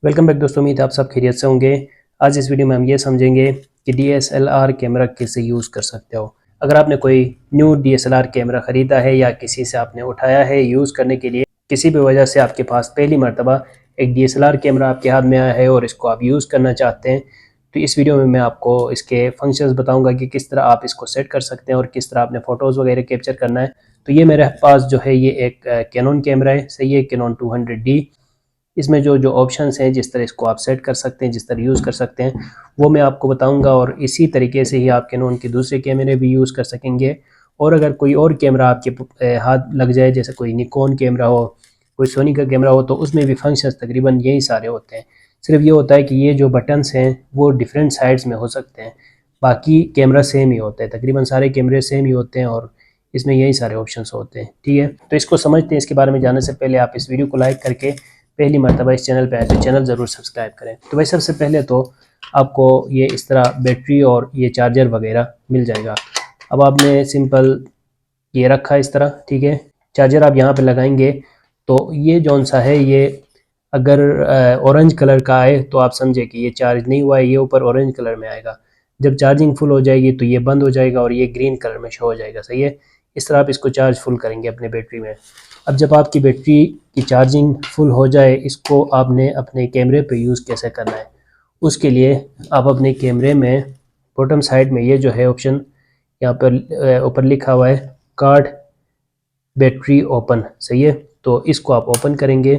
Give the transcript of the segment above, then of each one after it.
Welcome back दोस्तों, उम्मीद है आप सब खैरियत से होंगे। आज इस वीडियो में हम ये समझेंगे कि DSLR कैमरा कैसे यूज़ कर सकते हो। अगर आपने कोई न्यू DSLR कैमरा ख़रीदा है या किसी से आपने उठाया है यूज़ करने के लिए, किसी भी वजह से आपके पास पहली मर्तबा एक DSLR कैमरा आपके हाथ में आया है और इसको आप यूज़ करना चाहते हैं, तो इस वीडियो में मैं आपको इसके फंक्शंस बताऊंगा कि किस तरह आप इसको सेट कर सकते हैं और किस तरह आपने फ़ोटोज़ वगैरह कैप्चर करना है। तो ये मेरे पास जो है ये एक कैनन कैमरा है, सही है, कैनन 200D। इसमें जो जो ऑप्शंस हैं, जिस तरह इसको आप सेट कर सकते हैं, जिस तरह यूज़ कर सकते हैं, वो मैं आपको बताऊंगा। और इसी तरीके से ही आप कैनन के दूसरे कैमरे भी यूज़ कर सकेंगे। और अगर कोई और कैमरा आपके हाथ लग जाए, जैसे कोई निकॉन कैमरा हो, कोई सोनी का कैमरा हो, तो उसमें भी फंक्शंस तकरीबन यही सारे होते हैं। सिर्फ ये होता है कि ये जो बटन्स हैं वो डिफरेंट साइड्स में हो सकते हैं, बाकी कैमरा सेम ही होता है, तकरीबन सारे कैमरे सेम ही होते हैं और इसमें यही सारे ऑप्शंस होते हैं। ठीक है, तो इसको समझते हैं। इसके बारे में जानने से पहले आप इस वीडियो को लाइक करके पहली मर्तबा इस चैनल पे आए तो चैनल ज़रूर सब्सक्राइब करें। तो भाई सबसे पहले तो आपको ये इस तरह बैटरी और ये चार्जर वगैरह मिल जाएगा। अब आपने सिंपल ये रखा इस तरह, ठीक है। चार्जर आप यहाँ पे लगाएंगे तो ये जौन सा है, ये अगर ऑरेंज कलर का आए तो आप समझे कि ये चार्ज नहीं हुआ है, ये ऊपर ऑरेंज कलर में आएगा। जब चार्जिंग फुल हो जाएगी तो ये बंद हो जाएगा और ये ग्रीन कलर में शो हो जाएगा, सही है। इस तरह आप इसको चार्ज फुल करेंगे अपने बैटरी में। अब जब आपकी बैटरी की चार्जिंग फुल हो जाए, इसको आपने अपने कैमरे पे यूज़ कैसे करना है, उसके लिए आप अपने कैमरे में बॉटम साइड में ये जो है ऑप्शन यहाँ पर ऊपर लिखा हुआ है कार्ड बैटरी ओपन, सही है। तो इसको आप ओपन करेंगे,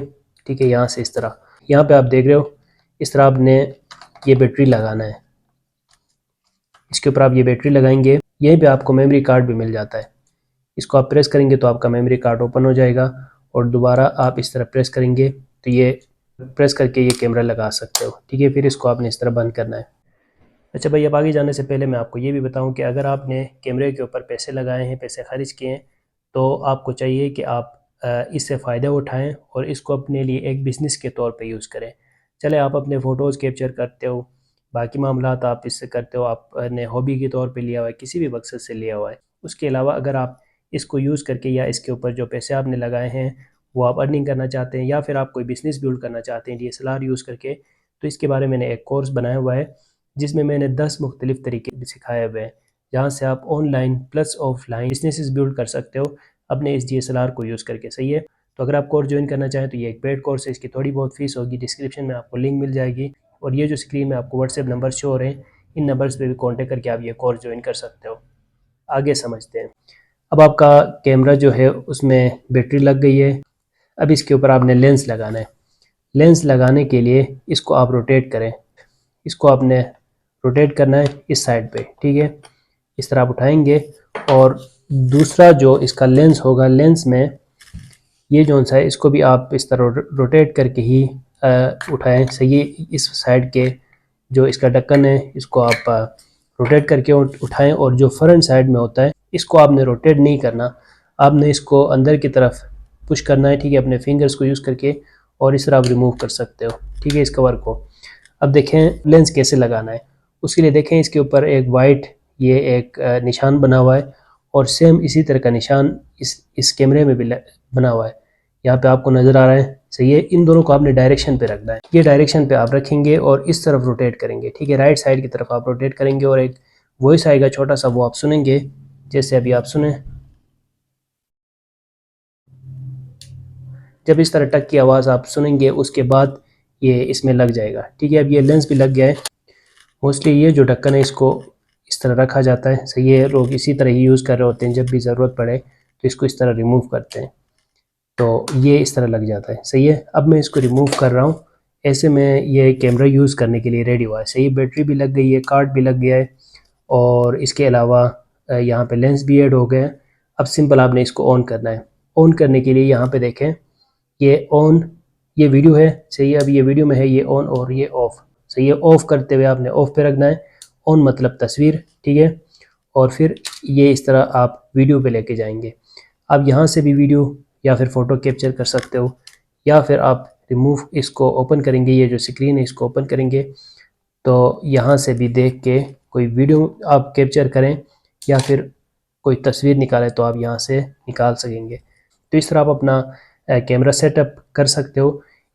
ठीक है, यहाँ से इस तरह। यहाँ पे आप देख रहे हो इस तरह आपने ये बैटरी लगाना है। इसके ऊपर आप ये बैटरी लगाएंगे, यहीं पे आपको मेमोरी कार्ड भी मिल जाता है। इसको आप प्रेस करेंगे तो आपका मेमोरी कार्ड ओपन हो जाएगा और दोबारा आप इस तरह प्रेस करेंगे तो ये प्रेस करके ये कैमरा लगा सकते हो, ठीक है। फिर इसको आपने इस तरह बंद करना है। अच्छा भाई, अब आगे जाने से पहले मैं आपको ये भी बताऊं कि अगर आपने कैमरे के ऊपर पैसे लगाए हैं, पैसे खर्च किए हैं, तो आपको चाहिए कि आप इससे फ़ायदा उठाएं और इसको अपने लिए एक बिज़नेस के तौर पे यूज़ करें। चले आप अपने फ़ोटोज़ कैप्चर करते हो, बाकी मामलात आप इससे करते हो, आपने हॉबी के तौर पे लिया हुआ है, किसी भी मकसद से लिया हुआ है। उसके अलावा अगर आप इसको यूज़ करके या इसके ऊपर जो पैसे आपने लगाए हैं वो आप अर्निंग करना चाहते हैं, या फिर आप कोई बिज़नेस बिल्ड करना चाहते हैं DSLR यूज़ करके, तो इसके बारे में मैंने एक कोर्स बनाया हुआ है जिसमें मैंने 10 मुख्तलिफ तरीके सिखाए हुए हैं, जहाँ से आप online plus offline businesses build कर सकते हो अपने इस DSLR को यूज़ करके, सही है। तो अगर आप कोर्स ज्वाइन करना चाहें तो ये एक पेड कोर्स है, इसकी थोड़ी बहुत फीस होगी, डिस्क्रिप्शन में आपको लिंक मिल जाएगी। और ये जो स्क्रीन में आपको व्हाट्सएप नंबर शो हो रहे हैं, इन नंबर्स पे भी कॉन्टेक्ट करके आप ये कोर्स ज्वाइन कर सकते हो। आगे समझते हैं। अब आपका कैमरा जो है उसमें बैटरी लग गई है। अब इसके ऊपर आपने लेंस लगाना है। लेंस लगाने के लिए इसको आप रोटेट करें, इसको आपने रोटेट करना है इस साइड पे, ठीक है। इस तरह आप उठाएंगे और दूसरा जो इसका लेंस होगा, लेंस में ये जो सा है इसको भी आप इस तरह रोटेट करके ही उठाएं, सही है। इस साइड के जो इसका ढक्कन है इसको आप रोटेट करके उठाएं, और जो फ्रंट साइड में होता है इसको आपने रोटेट नहीं करना, आपने इसको अंदर की तरफ पुश करना है, ठीक है, अपने फिंगर्स को यूज़ करके। और इस तरह आप रिमूव कर सकते हो, ठीक है, इस कवर को। अब देखें लेंस कैसे लगाना है। उसके लिए देखें इसके ऊपर एक वाइट ये एक निशान बना हुआ है, और सेम इसी तरह का निशान इस कैमरे में भी बना हुआ है, यहाँ पे आपको नज़र आ रहा है, सही है। इन दोनों को आपने डायरेक्शन पे रखना है, ये डायरेक्शन पे आप रखेंगे और इस तरफ रोटेट करेंगे, ठीक है, राइट साइड की तरफ आप रोटेट करेंगे। और एक वॉइस आएगा छोटा सा, वो आप सुनेंगे, जैसे अभी आप सुने। जब इस तरह टक की आवाज़ आप सुनेंगे उसके बाद ये इसमें लग जाएगा, ठीक है। अब ये लेंस भी लग गया है। मोस्टली ये जो ढक्कन है इसको इस तरह रखा जाता है, सही है। लोग इसी तरह ही यूज़ कर रहे होते हैं, जब भी ज़रूरत पड़े तो इसको इस तरह रिमूव करते हैं, तो ये इस तरह लग जाता है, सही है। अब मैं इसको रिमूव कर रहा हूँ। ऐसे में ये कैमरा यूज़ करने के लिए रेडी हुआ है, सही। बैटरी भी लग गई है, कार्ड भी लग गया है, और इसके अलावा यहाँ पे लेंस भी ऐड हो गया है। अब सिंपल आपने इसको ऑन करना है। ऑन करने के लिए यहाँ पे देखें ये ऑन, ये वीडियो है, सही है। अब ये वीडियो में है ये ऑन और ये ऑफ, सही है। ऑफ करते हुए आपने ऑफ पे रखना है, ऑन मतलब तस्वीर, ठीक है। और फिर ये इस तरह आप वीडियो पे लेके जाएंगे। आप यहाँ से भी वीडियो या फिर फ़ोटो कैप्चर कर सकते हो, या फिर आप रिमूव इसको ओपन करेंगे, ये जो स्क्रीन है इसको ओपन करेंगे तो यहाँ से भी देख के कोई वीडियो आप कैप्चर करें या फिर कोई तस्वीर निकालें तो आप यहाँ से निकाल सकेंगे। तो इस तरह आप अपना कैमरा सेटअप कर सकते हो।